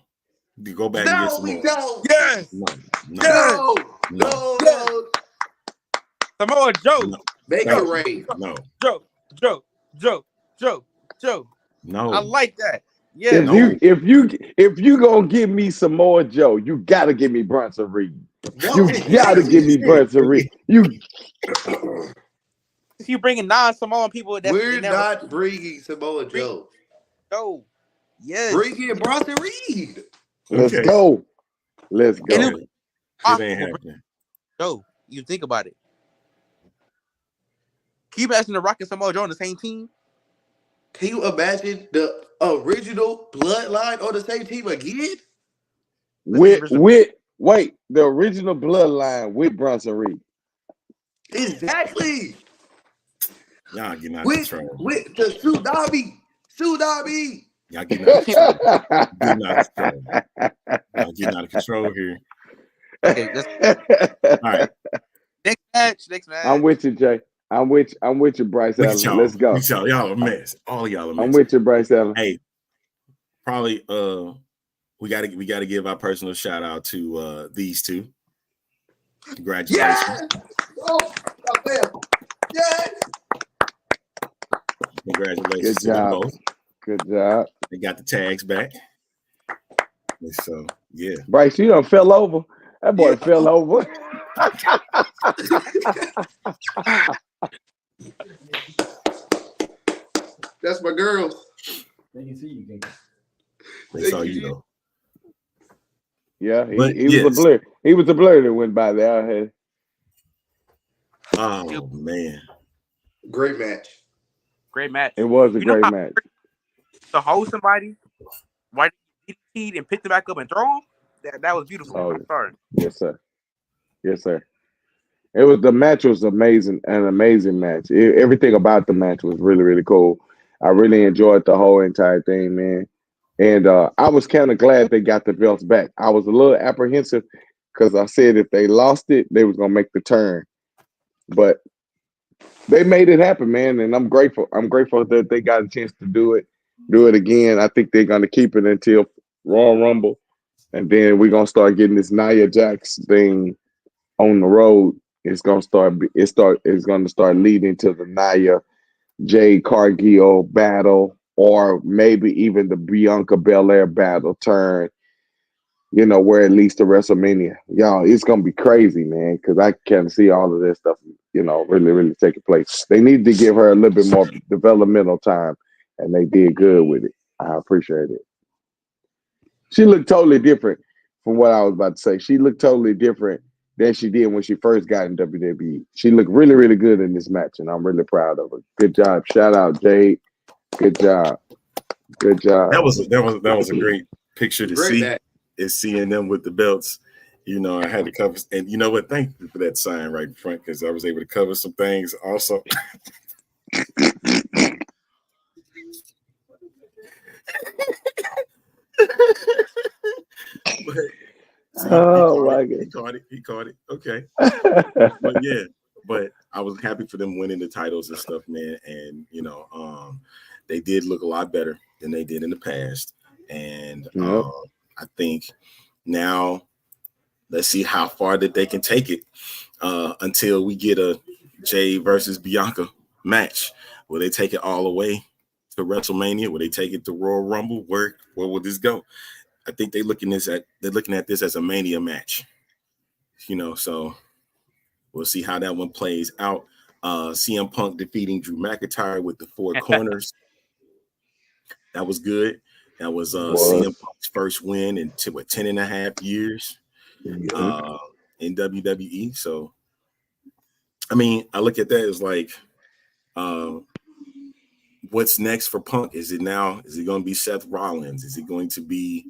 Go back and get No, we Samoa. don't. Yes. No. No. Samoa Joe. No. Make Thank it you. rain. No. Joe. No. I like that. If Yeah. No. you gonna give me Samoa Joe, you gotta give me Bronson Reed. No, You gotta give me Bronson Reed. You If you bringing non-Samoan people, we're they never not bringing Samoa Joe. go. Yes. Bring in Bronson Reed. let's Okay. go. Let's And go. it It was ain't possible. happening. Joe, you think about it. Can you imagine the Rock and Samoa Joe on the same team? Can you imagine the original bloodline on the same team again? Wait, the original bloodline with Bronson Reed. Exactly. Y'all getting out of With control. the tsunami. Y'all getting out of control. Getting out of control. Y'all getting out of control here. Okay, all right. Next match. I'm with you, Jay. I'm with you, Bryce Look Allen. at y'all. Let's go. Look at y'all. Y'all a mess. All of y'all a mess. I'm with you, Bryce Allen. Hey, probably we gotta give our personal shout out to these two. Congratulations. Yes. Congratulations Good job. to them both. Good job. They got the tags back. So yeah. Bryce, you done fell over. That boy fell over. That's my girls. They can see you. They saw you though. Yeah, he was a blur. He was a blur that went by there. Oh man. Great match. It was a great match. To hold somebody, right? And pick them back up and throw them. That was beautiful. Oh, I'm sorry. Yes, sir. Yes, sir. The match was amazing, an amazing match. Everything about the match was really, really cool. I really enjoyed the whole entire thing, man. And I was kind of glad they got the belts back. I was a little apprehensive because I said if they lost it, they was gonna make the turn. But they made it happen, man, and I'm grateful. I'm grateful that they got a chance to do it again. I think they're gonna keep it until Royal Rumble, and then we're gonna start getting this Nia Jax thing on the road. It's gonna start leading to the Nia Jade Cargill battle, or maybe even the Bianca Belair battle turn. Where it leads to WrestleMania. Y'all, it's gonna be crazy, man, because I can see all of this stuff, really, really taking place. They need to give her a little bit more developmental time, and they did good with it. I appreciate it. She looked totally different from what I was about to say. She looked totally different than she did when she first got in WWE. She looked really, really good in this match, and I'm really proud of her. Good job. Shout out, Jade. Good job. Good job. That was a great picture to see. Match. Is seeing them with the belts. I had to cover, and you know what? Thank you for that sign right in front, because I was able to cover some things also. He caught it. Okay. But I was happy for them winning the titles and stuff, man. And they did look a lot better than they did in the past. And I think now let's see how far that they can take it until we get a Jay versus Bianca match. Will they take it all the way to WrestleMania? Will they take it to Royal Rumble? Where will this go? I think they're looking at this as a Mania match. So we'll see how that one plays out. CM Punk defeating Drew McIntyre with the four corners. That was good. That was CM Punk's first win in 10 and a half years in WWE. So, I mean, I look at that as like, what's next for Punk? Is it going to be Seth Rollins? Is it going to be,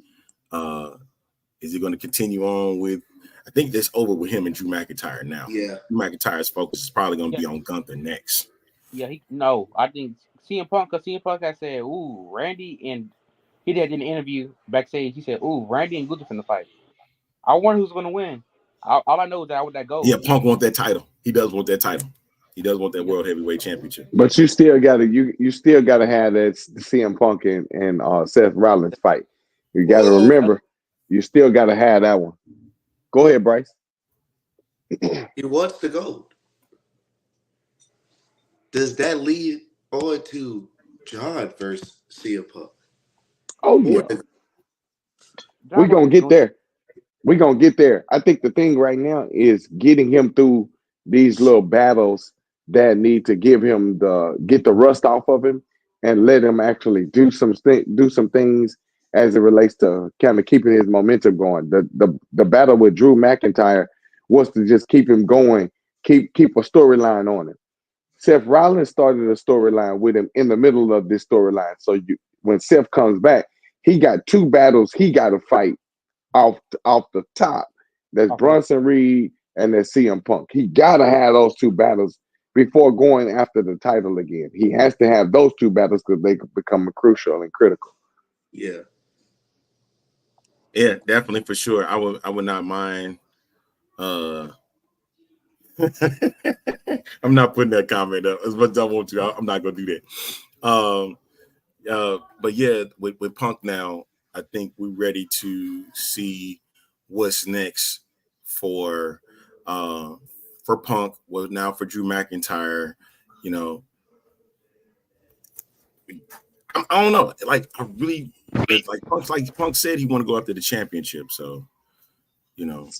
is it going to continue on with, I think that's over with him and Drew McIntyre now. Yeah. Drew McIntyre's focus is probably going to be on Gunther next. Yeah, I think CM Punk had said, ooh, Randy, and he did in the interview backstage. He said, ooh, Randy and Gunther finna fight. I wonder who's going to win. All I know is that I want that gold. Yeah, Punk wants that title. He does want that title. He does want that World Heavyweight Championship. But you still gotta you still gotta have that CM Punk and Seth Rollins fight. You gotta remember, you still gotta have that one. Go ahead, Bryce. He wants the gold. Does that lead on to John versus CM Punk? Oh yeah. We're gonna get there. We're gonna get there. I think the thing right now is getting him through these little battles that need to get the rust off of him and let him actually do some things as it relates to kind of keeping his momentum going. The battle with Drew McIntyre was to just keep him going, keep a storyline on him. Seth Rollins started a storyline with him in the middle of this storyline. So when Seth comes back, he got two battles he got to fight off the top. That's Bronson Reed and that's CM Punk. He got to have those two battles before going after the title again. He has to have those two battles because they become crucial and critical. Yeah. Yeah, definitely for sure. I would not mind. I'm not putting that comment up as much as I want to. I'm not gonna do that. But yeah, with Punk now, I think we're ready to see what's next for Punk. Well, now for Drew McIntyre, you know, I don't know. Like I really, like Punk said, he want to go after the championship. So, you know,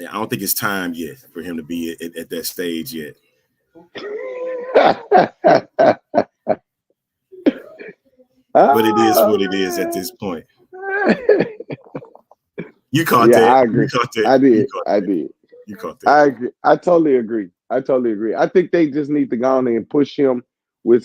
I don't think it's time yet for him to be at that stage yet. But it is what it is at this point. You caught that. I agree. You caught that. I did. You caught that. I agree. I totally agree. I think they just need to go on and push him with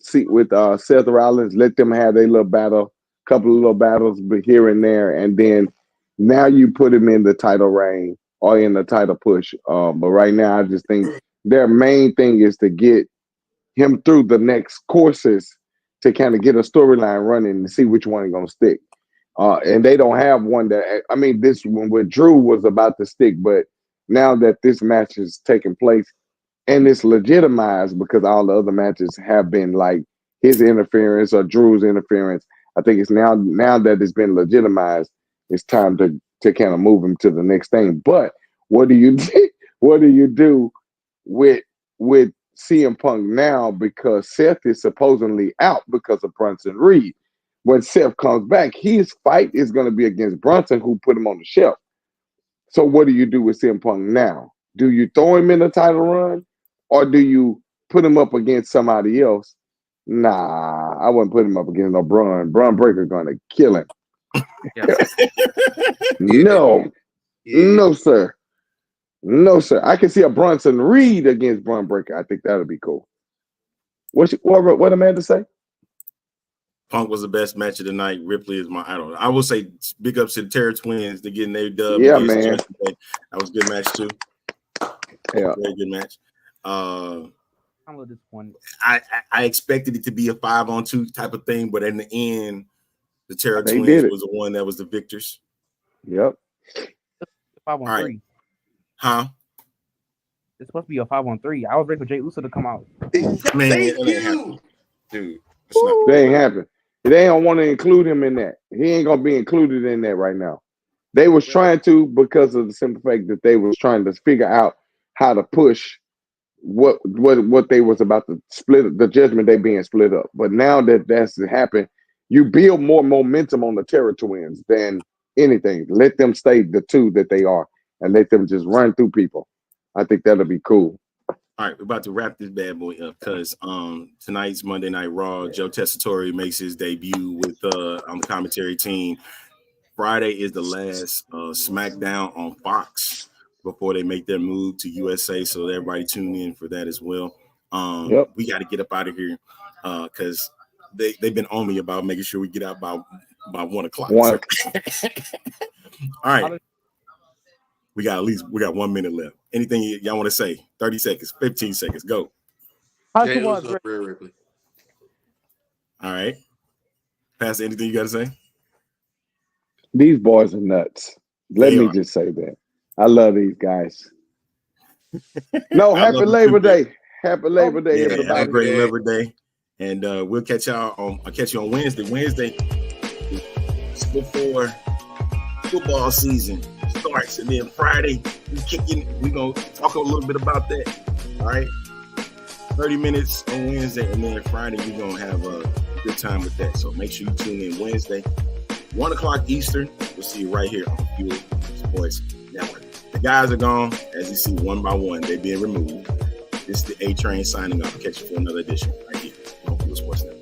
Seth Rollins. Let them have their little battle, couple of little battles, but here and there, and then now you put him in the title reign or in the title push. But right now, I just think their main thing is to get him through the next courses to kind of get a storyline running and see which one is going to stick. And they don't have one that, I mean, this one with Drew was about to stick, but now that this match is taking place and it's legitimized because all the other matches have been like his interference or Drew's interference, I think it's now that it's been legitimized, it's time to kind of move him to the next thing. But what do you do? What do you do with CM Punk now, because Seth is supposedly out because of Bronson Reed? When Seth comes back, his fight is going to be against Bronson, who put him on the shelf. So what do you do with CM Punk now? Do you throw him in the title run, or do you put him up against somebody else? Nah, I wouldn't put him up against no Braun. Braun Breaker going to kill him. Yeah. No, sir. No, sir. I can see a Bronson Reed against Braun Breaker. I think that would be cool. What Amanda say? Punk was the best match of the night. Ripley is my idol. I will say big ups to the Terror Twins to getting their dub. Yeah, man. That was a good match too. Yeah. Very good match. I'm a little disappointed. I expected it to be a 5-on-2 type of thing, but in the end, the Terror They Twins did it. was the one that was the victors. Yep. 5-on-3. Right. Huh? It's supposed to be a 5-on-3. I was ready for Jay Uso to come out. Man, Thank it ain't happening. you. Dude. It's not- They ain't happen. They don't want to include him in that. He ain't gonna be included in that right now. They was trying to, because of the simple fact that they was trying to figure out how to push what they was about to split, the Judgment Day being split up. But now that that's happened, you build more momentum on the Terror Twins than anything. Let them stay the two that they are, and let them just run through people. I think that'll be cool. All right, we're about to wrap this bad boy up because tonight's Monday Night Raw. Joe Tessitore makes his debut with on the commentary team. Friday is the last SmackDown on Fox before they make their move to USA. So everybody tune in for that as well. Yep. We got to get up out of here because they've been on me about making sure we get out by 1 o'clock. One. All right. We got 1 minute left. Anything y'all want to say? 30 seconds, 15 seconds, go. Jay Uso, Rhea Ripley. All right. Pastor, anything you got to say? These boys are nuts. Let me just say that. I love these guys. No, happy Labor Day. Happy Labor Day, everybody. Have a great Labor Day. And we'll catch y'all I'll catch you on Wednesday. Wednesday is before football season starts, and then Friday we're gonna talk a little bit about that. All right, 30 minutes on Wednesday, and then Friday we're gonna have a good time with that. So make sure you tune in Wednesday, 1 o'clock Eastern. We'll see you right here on Fuel Sports Network. The guys are gone, as you see, one by one. They're being removed. This is the A Train signing off. Catch you for another edition right here on Fuel Sports Network.